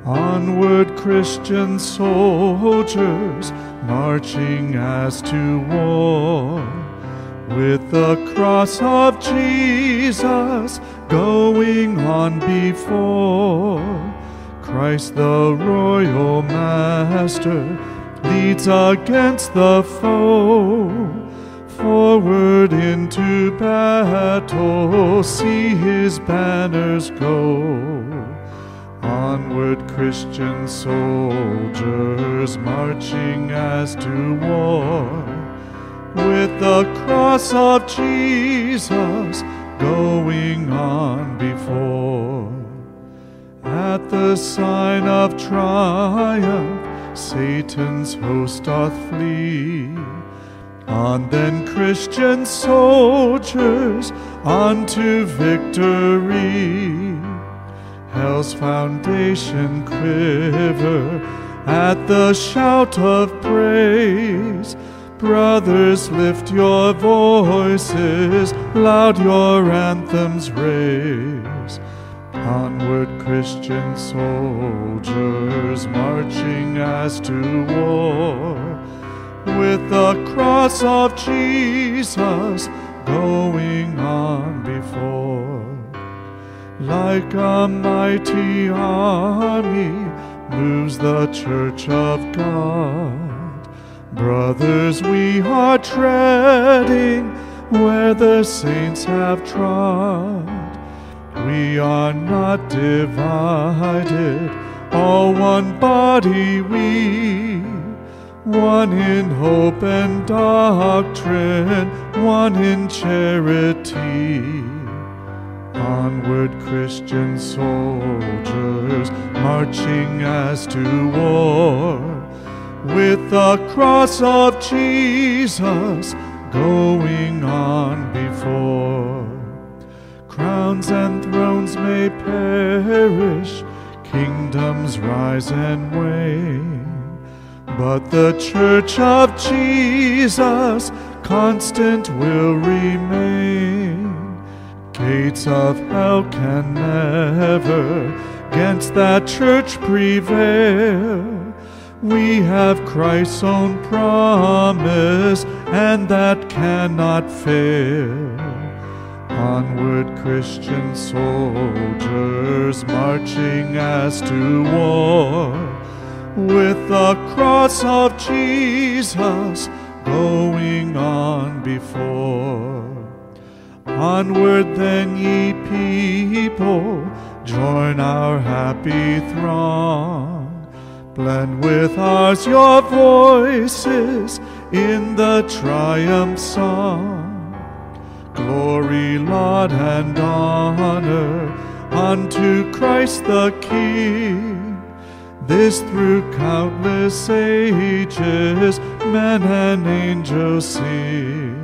Onward, Christian soldiers, marching as to war, with the cross of Jesus going on before. Christ the royal master leads against the foe. Forward into battle, see his banners go. Onward, Christian soldiers, marching as to war, with the cross of Jesus going on before. At the sign of triumph, Satan's host doth flee. On then, Christian soldiers, unto victory. Hell's foundation quiver at the shout of praise. Brothers, lift your voices, loud your anthems raise. Onward, Christian soldiers, marching as to war, with the cross of Jesus going on before. Like a mighty army moves the church of God. Brothers, we are treading where the saints have trod. We are not divided, all one body we, one in hope and doctrine, one in charity. Onward, Christian soldiers, marching as to war, with the cross of Jesus going on before. Crowns and thrones may perish, kingdoms rise and wane, but the church of Jesus constant will remain. Gates of hell can never against that church prevail. We have Christ's own promise, and that cannot fail. Onward, Christian soldiers, marching as to war, with the cross of Jesus going on before. Onward then, ye people, join our happy throng. Blend with ours your voices in the triumph song. Glory, laud, and honor unto Christ the King. This through countless ages men and angels sing.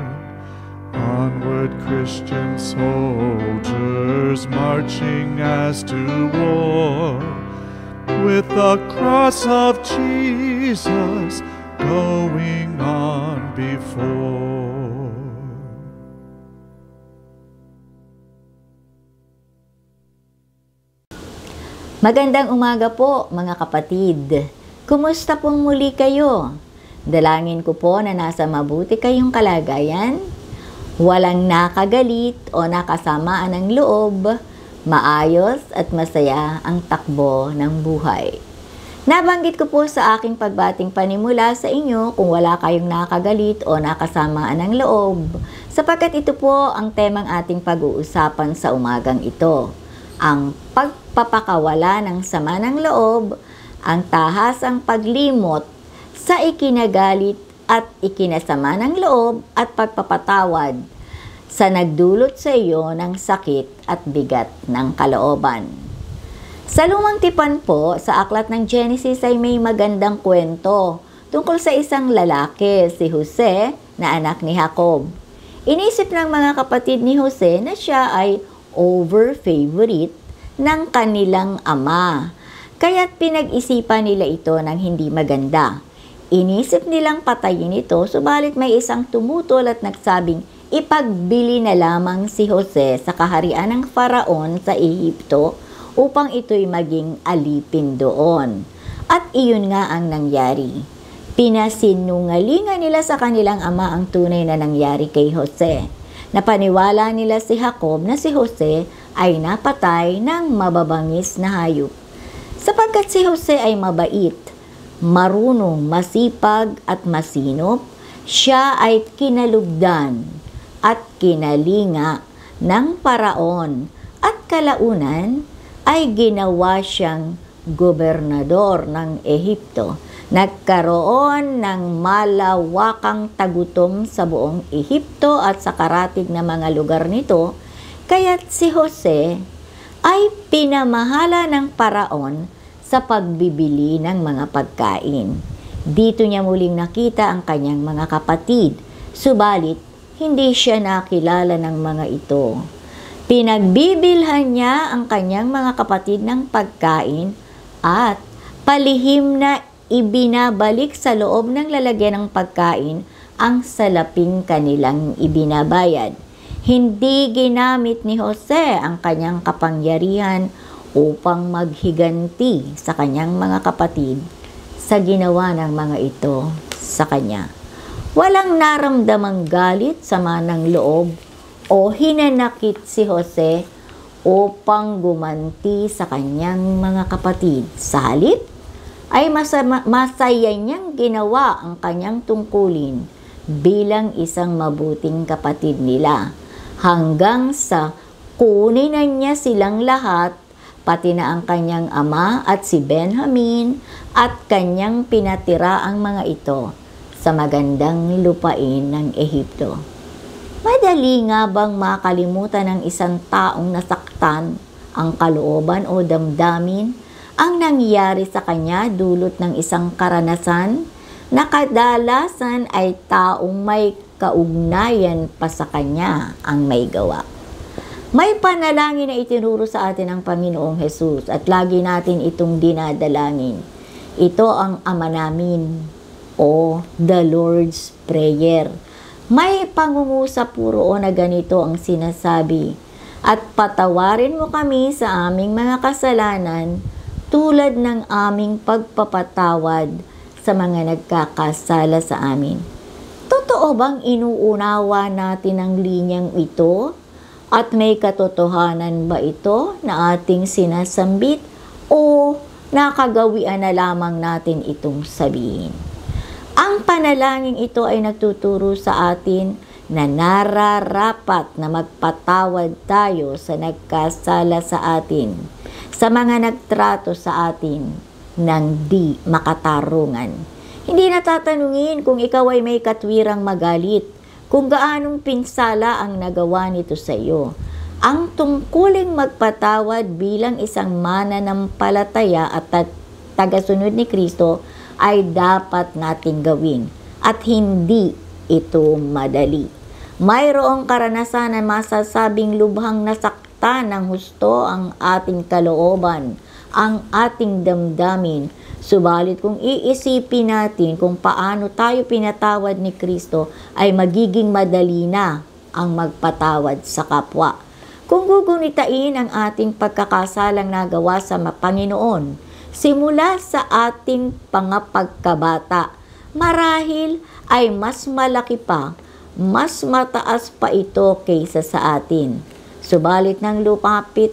Onward, Christian soldiers, marching as to war, with the cross of Jesus going on before. Magandang umaga po, mga kapatid. Kumusta pong muli kayo? Dalangin ko po na nasa mabuti kayong kalagayan, walang nakagalit o nakasamaan ng loob, maayos at masaya ang takbo ng buhay. Nabanggit ko po sa aking pagbating panimula sa inyo kung wala kayong nakagalit o nakasamaan ng loob, sapagkat ito po ang temang ating pag-uusapan sa umagang ito. Ang pagpapakawala ng sama ng loob, ang tahasang paglimot sa ikinagalit at ikinasama ng loob at pagpapatawad sa nagdulot sa iyo ng sakit at bigat ng kalooban. Sa lumang tipan po, sa aklat ng Genesis ay may magandang kwento tungkol sa isang lalaki, si Jose, na anak ni Jacob. Inisip ng mga kapatid ni Jose na siya ay over-favorite ng kanilang ama, kaya't pinag-isipan nila ito ng hindi maganda. Inisip nilang patayin ito, subalit may isang tumutol at nagsabing ipagbili na lamang si Jose sa kaharian ng Faraon sa Ehipto upang ito'y maging alipin doon. At iyon nga ang nangyari. Pinasinungalingan nila sa kanilang ama ang tunay na nangyari kay Jose. Napaniwala nila si Jacob na si Jose ay napatay ng mababangis na hayop. Sapagkat si Jose ay mabait, marunong, masipag at masinop, siya ay kinalugdan at kinalinga ng paraon at kalaunan ay ginawa siyang gobernador ng Ehipto. Nagkaroon ng malawakang tagutom sa buong Ehipto at sa karatig na mga lugar nito, kaya't si Jose ay pinamahala ng paraon sa pagbibili ng mga pagkain. Dito niya muling nakita ang kanyang mga kapatid, subalit hindi siya nakilala ng mga ito. Pinagbibilhan niya ang kanyang mga kapatid ng pagkain at palihim na ibinabalik sa loob ng lalagyan ng pagkain ang salaping kanilang ibinabayad. Hindi ginamit ni Jose ang kanyang kapangyarihan upang maghiganti sa kanyang mga kapatid sa ginawa ng mga ito sa kanya. Walang naramdamang galit, sama ng loob o hinanakit si Jose upang gumanti sa kanyang mga kapatid. Sa halip, ay masaya niyang ginawa ang kanyang tungkulin bilang isang mabuting kapatid nila, hanggang sa kunin na niya silang lahat, pati na ang kanyang ama at si Benjamin, at kanyang pinatira ang mga ito sa magandang lupain ng Ehipto. Madali nga bang makalimutan ng isang taong nasaktan ang kalooban o damdamin ang nangyari sa kanya dulot ng isang karanasan na kadalasan ay taong may kaugnayan pa sa kanya ang may gawa? May panalangin na itinuro sa atin ng Panginoong Hesus at lagi natin itong dinadalangin. Ito ang Ama Namin o The Lord's Prayer. May pangungusap puro na ganito ang sinasabi, "At patawarin mo kami sa aming mga kasalanan tulad ng aming pagpapatawad sa mga nagkakasala sa amin." Totoo bang inuunawa natin ang linyang ito? At may katotohanan ba ito na ating sinasambit o nakagawian na lamang natin itong sabihin? Ang panalangin ito ay nagtuturo sa atin na nararapat na magpatawad tayo sa nagkasala sa atin, sa mga nagtrato sa atin ng di makatarungan. Hindi natatanungin kung ikaw ay may katwirang magalit, kung gaanong pinsala ang nagawa nito sa iyo. Ang tungkuling magpatawad bilang isang mananampalataya at tagasunod ni Kristo ay dapat nating gawin at hindi ito madali. Mayroong karanasan na masasabing lubhang nasaktan ng husto ang ating kalooban, ang ating damdamin. Subalit kung iisipin natin kung paano tayo pinatawad ni Kristo, ay magiging madali na ang magpatawad sa kapwa. Kung gugunitain ang ating pagkakasalang nagawa sa Panginoon, simula sa ating pangapagkabata, marahil ay mas malaki pa, mas mataas pa ito kaysa sa atin. Subalit nang lumapit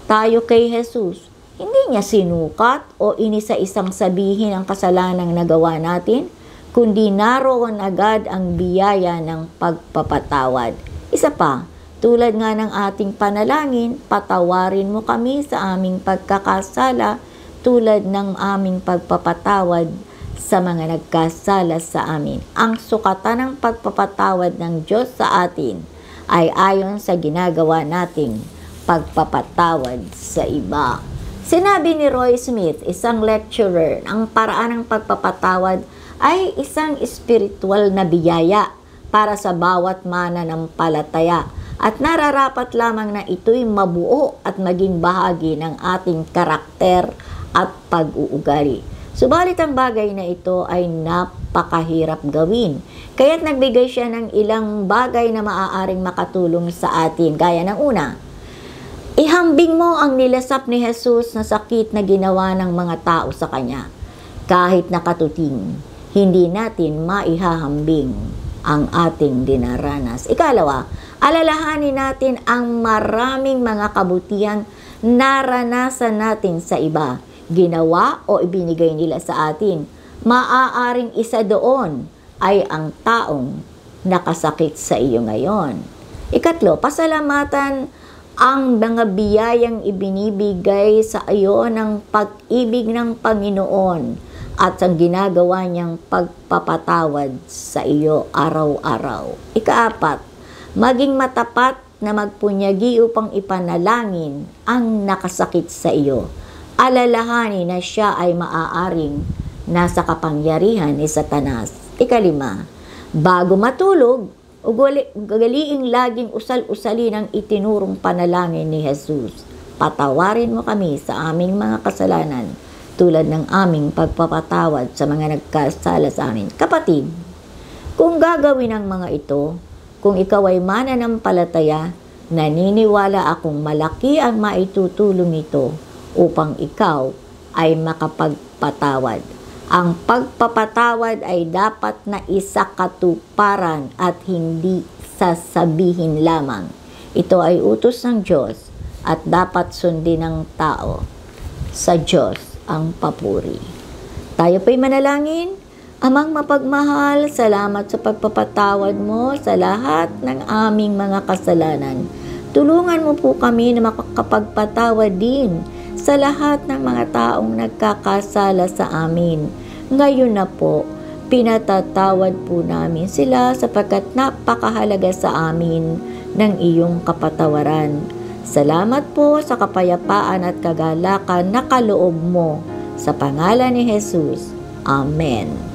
tayo kay Jesus, hindi niya sinukat o inisa-isang sabihin ang kasalanang nagawa natin, kundi naroon agad ang biyaya ng pagpapatawad. Isa pa, tulad nga ng ating panalangin, patawarin mo kami sa aming pagkakasala tulad ng aming pagpapatawad sa mga nagkasala sa amin. Ang sukatan ng pagpapatawad ng Diyos sa atin ay ayon sa ginagawa nating pagpapatawad sa iba. Sinabi ni Roy Smith, isang lecturer, ang paraan ng pagpapatawad ay isang espiritual na biyaya para sa bawat mananampalataya at nararapat lamang na ito'y mabuo at maging bahagi ng ating karakter at pag-uugali. Subalit ang bagay na ito ay napakahirap gawin. Kaya't nagbigay siya ng ilang bagay na maaaring makatulong sa atin. Gaya ng una, Ihambing mo ang nilasap ni Jesus na sakit na ginawa ng mga tao sa Kanya. Kahit nakatuting, hindi natin maihahambing ang ating dinaranas. Ikalawa, alalahanin natin ang maraming mga kabutihang naranasan natin sa iba, ginawa o ibinigay nila sa atin. Maaaring isa doon ay ang taong nakasakit sa iyo ngayon. Ikatlo, pasalamatan ang mga biyayang ibinibigay sa iyo ng pag-ibig ng Panginoon at ang ginagawa niyang pagpapatawad sa iyo araw-araw. Ikaapat, maging matapat na magpunyagi upang ipanalangin ang nakasakit sa iyo. Alalahanin na siya ay maaaring nasa kapangyarihan ni Satanas. Ikalima, bago matulog, ugaliing laging usal-usalin ang itinurong panalangin ni Jesus. Patawarin mo kami sa aming mga kasalanan tulad ng aming pagpapatawad sa mga nagkasala sa amin. Kapatid, kung gagawin ang mga ito, kung ikaw ay mananampalataya, naniniwala akong malaki ang maitutulong nito upang ikaw ay makapagpatawad. Ang pagpapatawad ay dapat na isakatuparan at hindi sasabihin lamang. Ito ay utos ng Diyos at dapat sundin ng tao. Sa Diyos ang papuri. Tayo po'y manalangin. Amang mapagmahal, salamat sa pagpapatawad mo sa lahat ng aming mga kasalanan. Tulungan mo po kami na makakapagpatawad din sa lahat ng mga taong nagkakasala sa amin. Ngayon na po, pinatatawad po namin sila sapagkat napakahalaga sa amin ng iyong kapatawaran. Salamat po sa kapayapaan at kagalakan na kaloob mo. Sa pangalan ni Jesus. Amen.